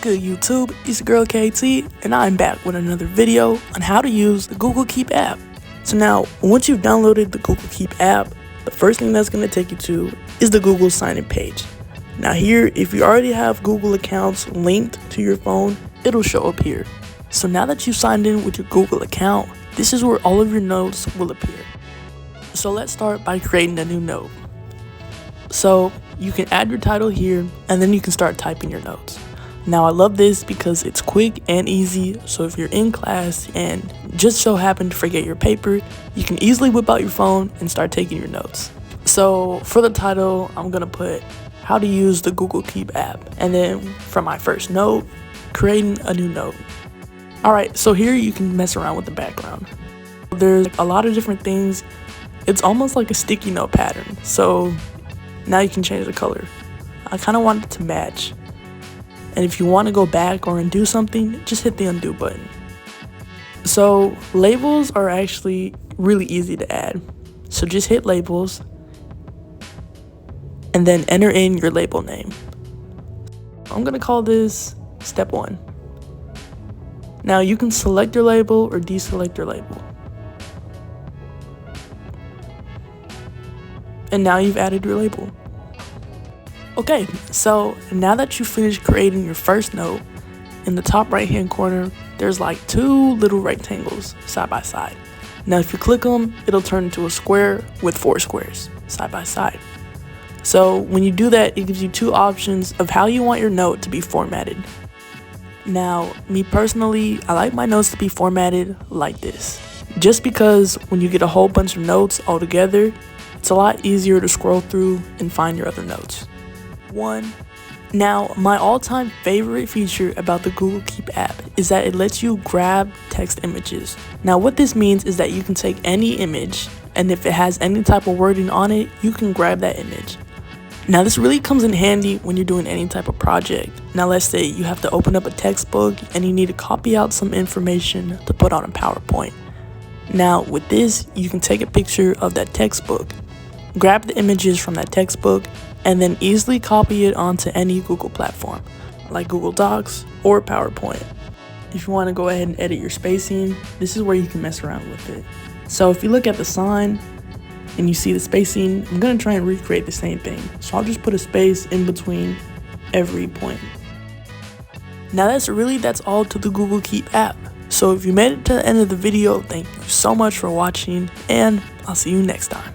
good, YouTube? It's your girl KT, and I'm back with another video on how to use the Google Keep app. So now, once you've downloaded the Google Keep app, the first thing that's going to take you to is the Google sign-in page. Now here, if you already have Google accounts linked to your phone, it'll show up here. So now that you've signed in with your Google account, this is where all of your notes will appear. So let's start by creating a new note. So you can add your title here, and then you can start typing your notes. Now I love this because it's quick and easy, so if you're in class and just so happen to forget your paper, you can easily whip out your phone and start taking your notes. So for the title, I'm gonna put how to use the Google Keep app, and then for my first note, creating a new note. Alright, so here you can mess around with the background. There's a lot of different things. It's almost like a sticky note pattern, so now you can change the color. I kind of want it to match. And if you want to go back or undo something, just hit the undo button. So labels are actually really easy to add. So just hit labels and then enter in your label name. I'm going to call this step 1. Now you can select your label or deselect your label. And now you've added your label. Okay, so now that you finished creating your first note, in the top right hand corner, there's like 2 little rectangles side by side. Now if you click them, it'll turn into a square with 4 squares side by side. So when you do that, it gives you 2 options of how you want your note to be formatted. Now, me personally, I like my notes to be formatted like this. Just because when you get a whole bunch of notes all together, it's a lot easier to scroll through and find your other notes. Now, my all-time favorite feature about the Google Keep app is that it lets you grab text images. Now, what this means is that you can take any image, and if it has any type of wording on it, you can grab that image. Now, this really comes in handy when you're doing any type of project. Now, let's say you have to open up a textbook and you need to copy out some information to put on a PowerPoint. Now, with this, you can take a picture of that textbook, grab the images from that textbook, and then easily copy it onto any Google platform, like Google Docs or PowerPoint. If you want to go ahead and edit your spacing, this is where you can mess around with it. So if you look at the sign and you see the spacing, I'm going to try and recreate the same thing. So I'll just put a space in between every point. Now that's all to the Google Keep app. So if you made it to the end of the video, thank you so much for watching, and I'll see you next time.